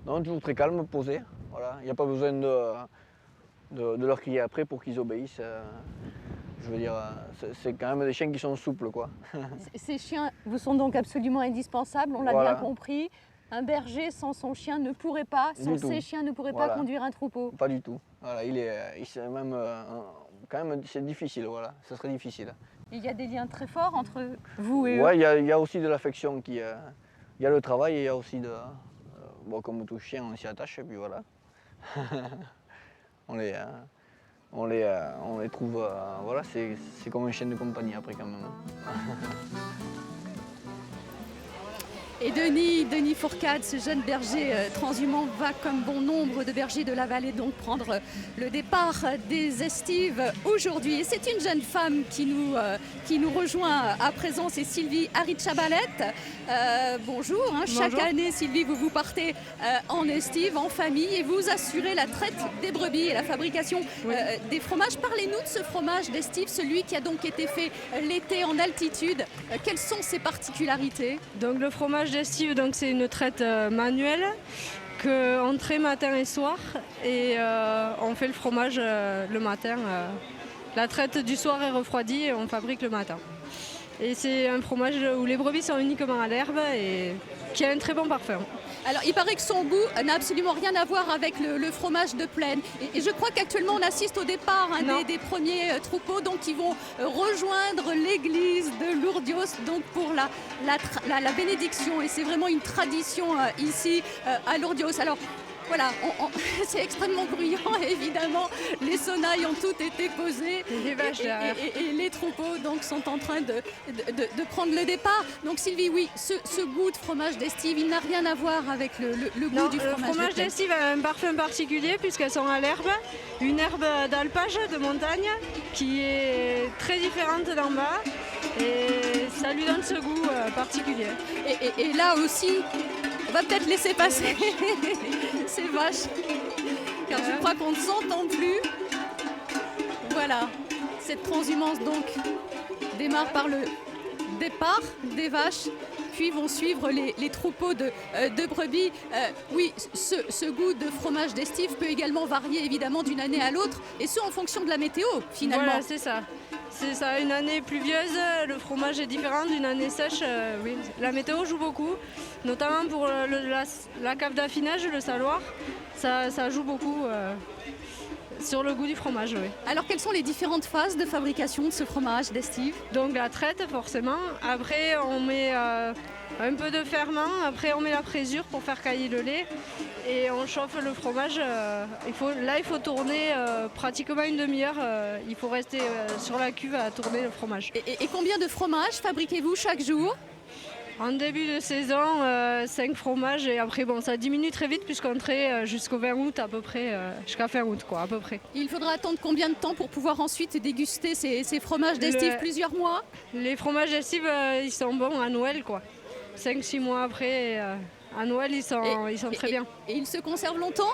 non, toujours très calme, posé. Voilà. Il n'y a pas besoin de leur crier après pour qu'ils obéissent. Je veux dire, c'est quand même des chiens qui sont souples, quoi. Ces chiens vous sont donc absolument indispensables, on l'a bien compris. Un berger sans son chien ne pourrait pas, sans ses chiens ne pourrait pas conduire un troupeau. Pas du tout. Voilà, c'est même, quand même, c'est difficile, voilà. Ça serait difficile. Il y a des liens très forts entre vous et eux? Oui, il y a aussi de l'affection. Il y a le travail et il y a aussi de... bon, comme tout chien, on s'y attache et puis voilà. On les trouve, voilà, c'est comme un chien de compagnie après quand même. Et Denis Fourcade, ce jeune berger transhumant, va comme bon nombre de bergers de la vallée donc prendre le départ des estives aujourd'hui. Et c'est une jeune femme qui nous rejoint à présent, c'est Sylvie Haritchabalette. Bonjour, chaque année Sylvie, vous partez en estive, en famille, et vous assurez la traite des brebis et la fabrication des fromages. Parlez-nous de ce fromage d'estive, celui qui a donc été fait l'été en altitude. Quelles sont ses particularités? Donc le fromage d'estive, donc c'est une traite manuelle qu'on traite matin et soir, et on fait le fromage le matin. La traite du soir est refroidie et on fabrique le matin. Et c'est un fromage où les brebis sont uniquement à l'herbe et qui a un très bon parfum. Alors il paraît que son goût n'a absolument rien à voir avec le fromage de plaine. Et je crois qu'actuellement on assiste au départ des premiers troupeaux donc, qui vont rejoindre l'église de Lourdios donc, pour la bénédiction. Et c'est vraiment une tradition ici à Lourdios. Alors voilà, c'est extrêmement bruyant, évidemment. Les sonnailles ont toutes été posées. Les vaches derrière. Et les troupeaux donc, sont en train de prendre le départ. Donc Sylvie, oui, ce goût de fromage d'estive, il n'a rien à voir avec le goût du fromage le fromage d'estive a un parfum particulier puisqu'elles sont à l'herbe. Une herbe d'alpage de montagne qui est très différente d'en bas. Et ça lui donne ce goût particulier. Et là aussi, on va peut-être laisser passer ces vaches, car je crois qu'on ne s'entend plus. Voilà, cette transhumance donc démarre par le départ des vaches, puis vont suivre les troupeaux de brebis. Oui, ce goût de fromage d'estive peut également varier évidemment d'une année à l'autre, et ce en fonction de la météo finalement. Voilà, c'est ça. Ça a une année pluvieuse, le fromage est différent d'une année sèche. Oui. La météo joue beaucoup, notamment pour la cave d'affinage, le saloir. Ça joue beaucoup sur le goût du fromage. Oui. Alors quelles sont les différentes phases de fabrication de ce fromage d'estive? Donc la traite forcément, après on met un peu de ferment, après on met la présure pour faire cailler le lait et on chauffe le fromage. Il faut tourner pratiquement une demi-heure, il faut rester sur la cuve à tourner le fromage. Et combien de fromages fabriquez-vous chaque jour? En début de saison, 5 fromages et après ça diminue très vite puisqu'on traite jusqu'au 20 août à peu près, jusqu'à fin août quoi, à peu près. Il faudra attendre combien de temps pour pouvoir ensuite déguster ces fromages d'estive? Plusieurs mois? Les fromages d'estive, ils sont bons à Noël quoi. 5-6 mois après, à Noël, ils sont très bien. Et ils se conservent longtemps?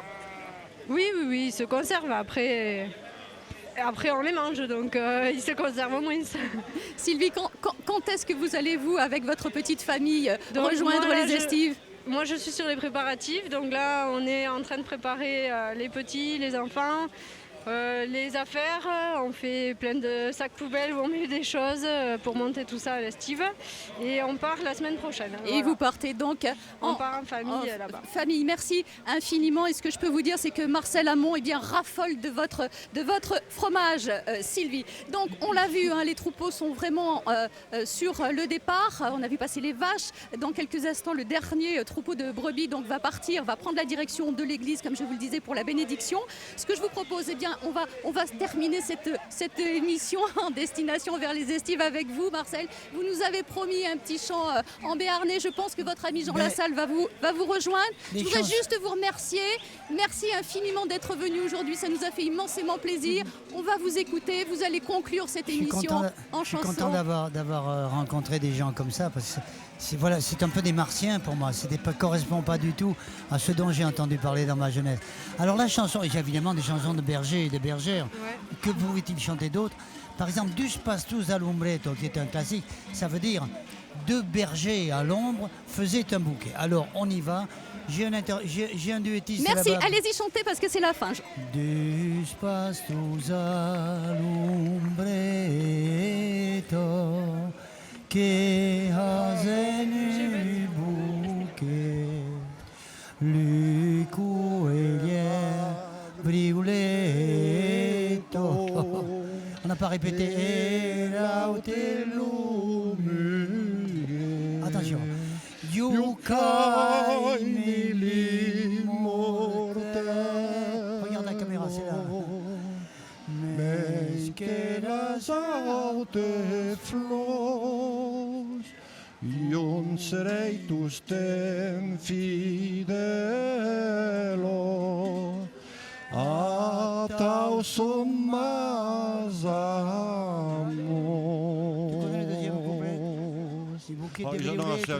Oui, ils se conservent. Après, on les mange, donc ils se conservent moins. Sylvie, quand est-ce que vous allez, vous, avec votre petite famille, rejoindre les estives? Moi, je suis sur les préparatifs. Donc là, on est en train de préparer les petits, les enfants. Les affaires, on fait plein de sacs poubelles où on met des choses pour monter tout ça à l'estive et on part la semaine prochaine. Et voilà. Vous partez donc on part en famille là-bas. Famille, merci infiniment. Et ce que je peux vous dire, c'est que Marcel Hamon raffole de votre fromage, Sylvie. Donc on l'a vu, les troupeaux sont vraiment sur le départ. On a vu passer les vaches. Dans quelques instants, le dernier troupeau de brebis va prendre la direction de l'église, comme je vous le disais, pour la bénédiction. Ce que je vous propose, on va terminer cette émission en destination vers les estives avec vous, Marcel. Vous nous avez promis un petit chant en béarnais. Je pense que votre ami Jean Lassalle va vous rejoindre. Je voudrais juste vous remercier. Merci infiniment d'être venu aujourd'hui. Ça nous a fait immensément plaisir. On va vous écouter. Vous allez conclure cette émission en chanson. Je suis content d'avoir rencontré des gens comme ça parce que c'est un peu des martiens pour moi. Ça ne correspond pas du tout à ce dont j'ai entendu parler dans ma jeunesse. Alors la chanson, et j'ai évidemment des chansons de bergers et de bergères. Ouais. Que pouvait-il chanter d'autre? Par exemple, Dus pastus al umbretto, qui est un classique, ça veut dire deux bergers à l'ombre faisaient un bouquet. Alors on y va. J'ai un duettiste. Merci, allez-y chanter parce que c'est la fin. Dus pastus al umbretto che hasen il bouquet, le cueillère briuletto. On n'a pas répété. Attention. Regarde la caméra, c'est là. Mesqueras aute flors, ion sereitus tem fidelo, a tau sommas amor. Tu connais le deuxième couplet?